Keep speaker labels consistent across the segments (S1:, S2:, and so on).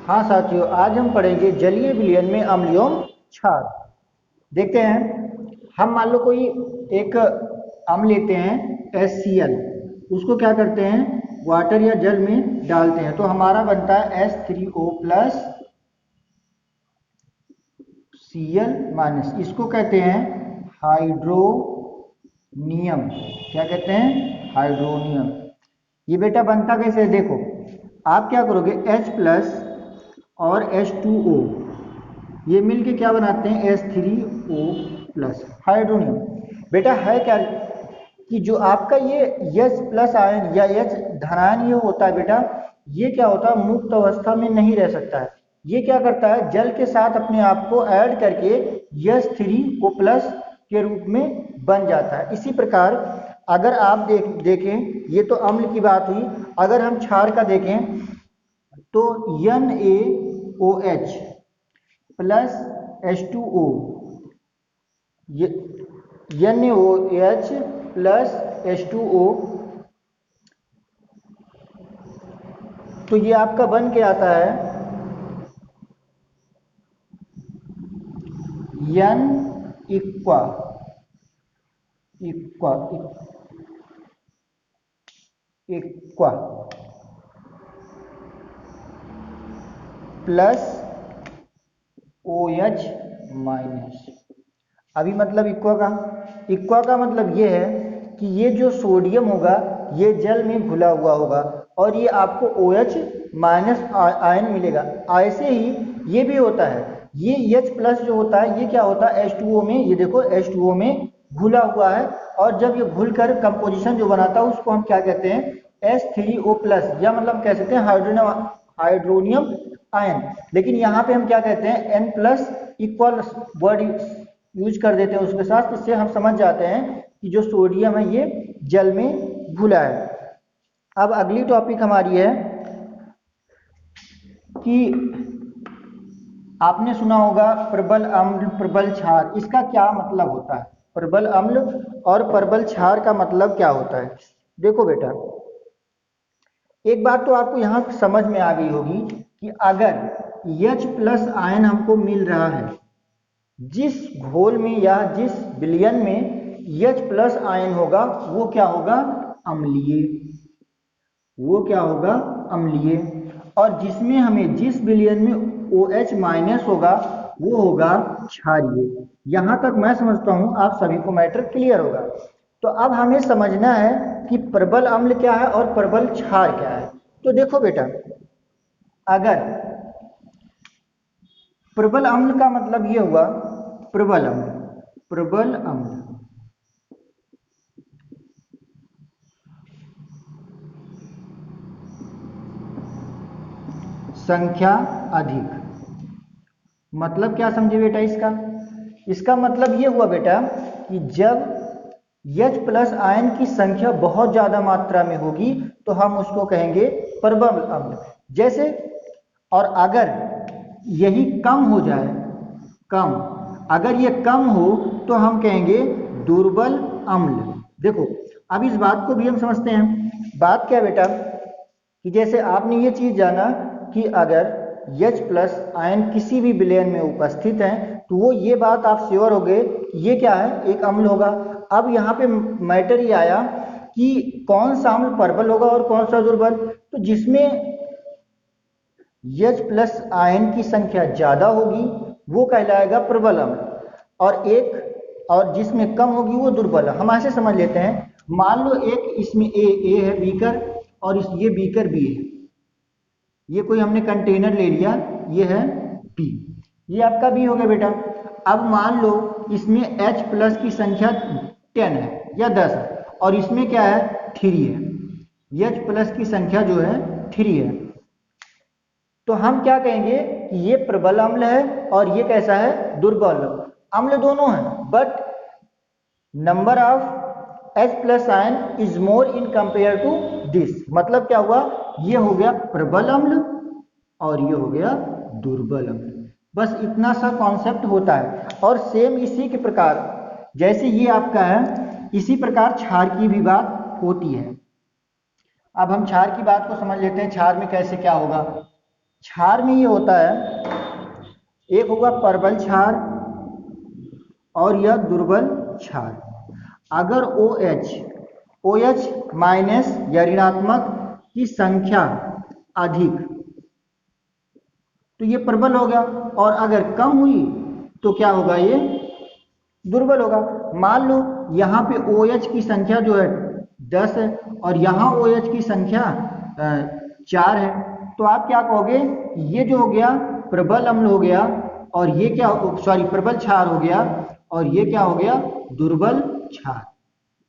S1: हाँ साथियों, आज हम पढ़ेंगे जलीय विलयन में अम्ल एवं क्षार। देखते हैं, हम मान लो कोई एक अम्ल लेते हैं HCl, उसको क्या करते हैं वाटर या जल में डालते हैं तो हमारा बनता है H3O प्लस Cl-। इसको कहते हैं हाइड्रोनियम। क्या कहते हैं? हाइड्रोनियम। ये बेटा बनता कैसे है? देखो, आप क्या करोगे, H प्लस और H2O ये मिलके क्या बनाते हैं H3O प्लस, हाइड्रोनियम। बेटा है क्या कि जो आपका ये H प्लस आयन या H धनायन ये होता है बेटा, ये क्या होता है मुक्त अवस्था में नहीं रह सकता है। ये क्या करता है जल के साथ अपने आप को ऐड करके H3O प्लस के रूप में बन जाता है। इसी प्रकार अगर आप देखें, ये तो अम्ल की बात हुई। अगर हम क्षार का देखें तो NaOH प्लस H2O, ये NaOH प्लस H2O, तो ये आपका बन के आता है N इक्वा इक्वा इक्वा प्लस OH माइनस। अभी मतलब इक्वा का मतलब ये है कि ये जो सोडियम होगा ये जल में घुला हुआ होगा और ये आपको OH माइनस आयन मिलेगा। ऐसे ही ये भी होता है, ये H प्लस जो होता है ये क्या होता है H2O में, ये देखो H2O में घुला हुआ है और जब ये घुलकर कंपोजिशन जो बनाता है उसको हम क्या कहते हैं H3O प्लस, या मतलब कह सकते हैं हाइड्रोनियम आयन। लेकिन यहाँ पे हम क्या कहते हैं N plus equal word use कर देते हैं उसके साथ, इससे हम समझ जाते हैं कि जो सोडियम है ये जल में घुला है। अब अगली टॉपिक हमारी है कि आपने सुना होगा प्रबल अम्ल प्रबल क्षार, इसका क्या मतलब होता है? प्रबल अम्ल और प्रबल क्षार का मतलब क्या होता है? देखो बेटा, एक बात तो आपको यहाँ समझ में आ गई होगी कि अगर H प्लस आयन हमको मिल रहा है, जिस घोल में या जिस विलयन में H प्लस आयन होगा वो क्या होगा? अम्लीय। वो क्या होगा? अम्लीय। और जिसमें हमें जिस विलयन में OH माइनस होगा वो होगा क्षारीय। यहां तक मैं समझता हूं आप सभी को मैटर क्लियर होगा। तो अब हमें समझना है कि प्रबल अम्ल क्या है और प्रबल क्षार क्या है। तो देखो बेटा, अगर प्रबल अम्ल का मतलब ये हुआ प्रबल अम्ल संख्या अधिक। मतलब क्या समझे बेटा इसका मतलब ये हुआ बेटा कि जब H प्लस आयन की संख्या बहुत ज्यादा मात्रा में होगी तो हम उसको कहेंगे प्रबल अम्ल। जैसे, और अगर यही कम हो जाए, अगर ये कम हो तो हम कहेंगे दुर्बल अम्ल। देखो, अब इस बात को भी हम समझते हैं। बात क्या है बेटा कि जैसे आपने ये चीज जाना कि अगर H प्लस आयन किसी भी विलयन में उपस्थित है तो वो ये बात आप श्योर हो गए ये क्या है? एक अम्ल होगा। अब यहाँ पे मैटर ये आया कि कौन सा अम्ल प्रबल होगा और कौन सा दुर्बल। तो जिसमें H प्लस आयन की संख्या ज्यादा होगी वो कहलाएगा प्रबल अम्ल, और जिसमें कम होगी वो दुर्बल। हम ऐसे समझ लेते हैं, मान लो एक इसमें ए है बीकर और ये बीकर बी है, ये कोई हमने कंटेनर ले लिया, ये है बी, ये आपका बी हो गया बेटा। अब मान लो इसमें H प्लस की संख्या 10 है या 10 है और इसमें क्या है 3 है, H प्लस की संख्या जो है 3 है, तो हम क्या कहेंगे कि ये प्रबल अम्ल है और ये कैसा है? दुर्बल अम्ल। दोनों है but number of H plus ion is more in compare to this. मतलब क्या हुआ? ये हो गया प्रबल अम्ल और ये हो गया दुर्बल अम्ल। बस इतना सा कॉन्सेप्ट होता है। और सेम इसी के प्रकार जैसे ये आपका है, इसी प्रकार क्षार की भी बात होती है। अब हम क्षार की बात को समझ लेते हैं, क्षार में कैसे क्या होगा। क्षार में ये होता है, एक होगा प्रबल क्षार और यह दुर्बल क्षार। अगर OH माइनस या ऋणात्मक की संख्या अधिक तो ये प्रबल होगा, और अगर कम हुई तो क्या होगा, ये दुर्बल होगा। मान लो यहाँ पे OH की संख्या जो है 10 है और यहाँ OH की संख्या 4 है, तो आप क्या कहोगे, ये जो हो गया प्रबल अम्ल हो गया और ये क्या, सॉरी प्रबल क्षार हो गया और ये क्या हो गया, दुर्बल क्षार।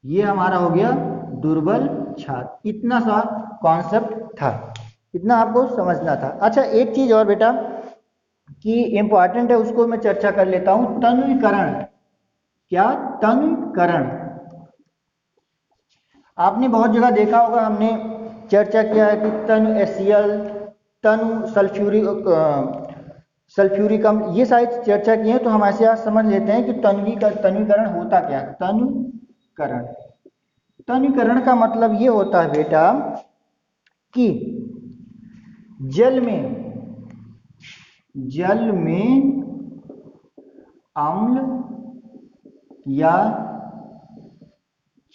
S1: ये हमारा हो गया दुर्बल क्षार। इतना सा कॉन्सेप्ट था, इतना आपको समझना था। अच्छा एक चीज और बेटा कि इम्पॉर्टेंट है, उसको मैं चर्चा कर लेता हूं, तन्वीकरण। क्या, तन्वीकरण। आपने बहुत जगह देखा होगा, हमने चर्चा किया है कि तनु HCl, तनु सल्फ्यूरिक अम्ल, ये सारी चर्चा की है। तो हम ऐसे आज समझ लेते हैं कि तन्वीकरण होता क्या है। तन्वीकरण का मतलब ये होता है बेटा कि जल में अम्ल या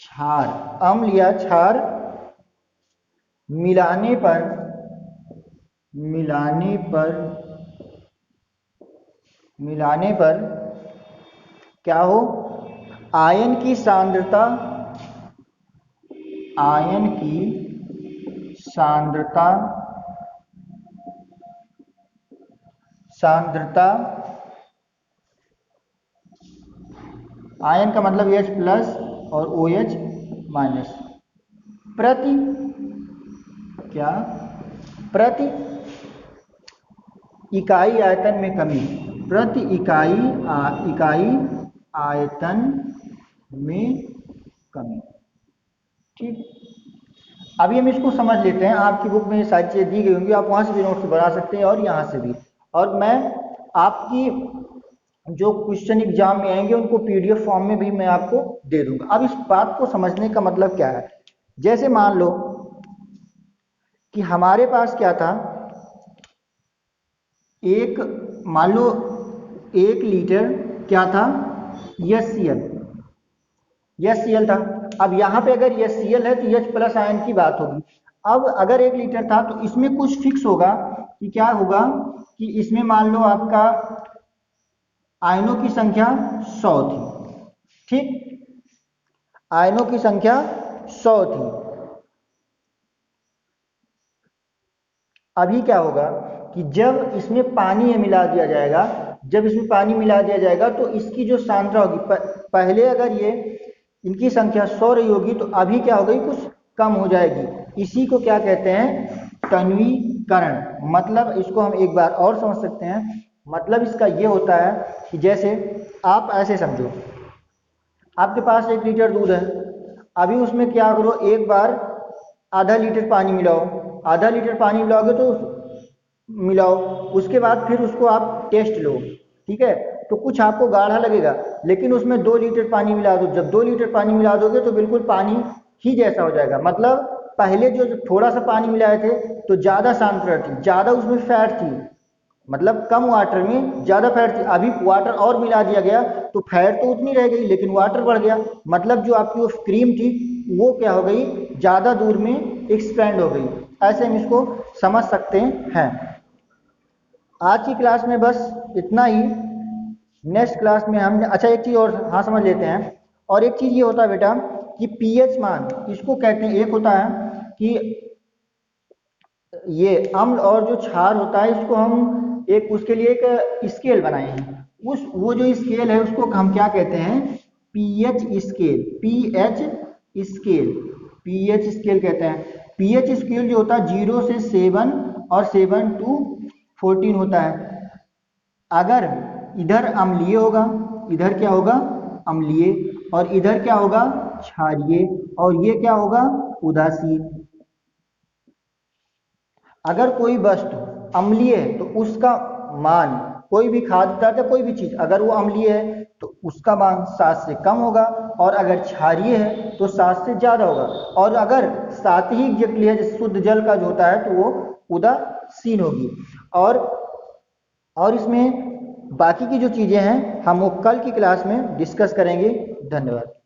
S1: क्षार मिलाने पर क्या हो, आयन की सांद्रता आयन का मतलब H प्लस और OH माइनस प्रति इकाई आयतन में कमी, प्रति इकाई आयतन में कमी। ठीक, अभी हम इसको समझ लेते हैं। आपकी बुक में ये सारी चीजें दी गई होंगी, आप वहां से भी नोट्स बना सकते हैं और यहाँ से भी, और मैं आपकी जो क्वेश्चन एग्जाम में आएंगे उनको PDF फॉर्म में भी मैं आपको दे दूंगा। अब इस बात को समझने का मतलब क्या है, जैसे मान लो कि हमारे पास क्या था, मान लो 1 लीटर क्या था, HCl था। अब यहाँ पे अगर HCl है तो H प्लस आयन की बात होगी। अब अगर 1 लीटर था तो इसमें कुछ फिक्स होगा कि क्या होगा, कि इसमें मान लो आपका आयनों की संख्या 100 थी। ठीक, आयनों की संख्या 100 थी। अभी क्या होगा कि जब इसमें पानी मिला दिया जाएगा, तो इसकी जो सांद्रता होगी, पहले अगर ये इनकी संख्या 100 रही होगी तो अभी क्या हो गई, कुछ कम हो जाएगी। इसी को क्या कहते हैं, तन्वीकरण। मतलब इसको हम एक बार और समझ सकते हैं, मतलब इसका ये होता है कि जैसे आप ऐसे समझो, आपके पास 1 लीटर दूध है, अभी उसमें क्या करो, एक बार आधा लीटर पानी मिलाओ, आधा लीटर पानी मिलाओगे तो मिलाओ, उसके बाद फिर उसको आप टेस्ट लो। ठीक है, तो कुछ आपको गाढ़ा लगेगा, लेकिन उसमें 2 लीटर पानी मिला दो। जब 2 लीटर पानी मिला दोगे तो बिल्कुल पानी ही जैसा हो जाएगा। मतलब पहले जो थोड़ा सा पानी मिलाए थे तो ज़्यादा सांद्रता थी, ज़्यादा उसमें फैट थी, मतलब कम वाटर में ज़्यादा फैट थी। अभी वाटर और मिला दिया गया तो फैट तो उतनी रह गई लेकिन वाटर बढ़ गया, मतलब जो आपकी वो क्रीम थी वो क्या हो गई, ज़्यादा दूर में एक्सपेंड हो गई। ऐसे हम इसको समझ सकते हैं। आज की क्लास में बस इतना ही। नेक्स्ट क्लास में हम, अच्छा एक चीज़ और हाँ समझ लेते हैं, और एक चीज़ ये होता है बेटा कि pH मान इसको कहते हैं। एक होता है कि ये अम्ल और जो क्षार होता है, इसको हम एक उसके लिए एक स्केल बनाए हैं। वो जो स्केल है उसको हम क्या कहते हैं, pH स्केल। pH स्केल कहते हैं। pH स्केल जो होता है 0 से 7 और 7 to 14 होता है। अगर इधर अम्लीय होगा, इधर क्या होगा, अम्लीय, और इधर क्या होगा, क्षारीय, और ये क्या होगा, उदासीन। अगर कोई वस्तु अम्लीय है तो उसका मान, कोई भी खाद्य पदार्थ या कोई भी चीज अगर वो अम्लीय है तो उसका मान 7 से कम होगा, और अगर क्षारीय है तो 7 से ज्यादा होगा। और अगर सात्विक जलीय जैसे शुद्ध जल का जो होता है तो वो उदासीन होगी। और इसमें बाकी की जो चीज़ें हैं हम वो कल की क्लास में डिस्कस करेंगे। धन्यवाद।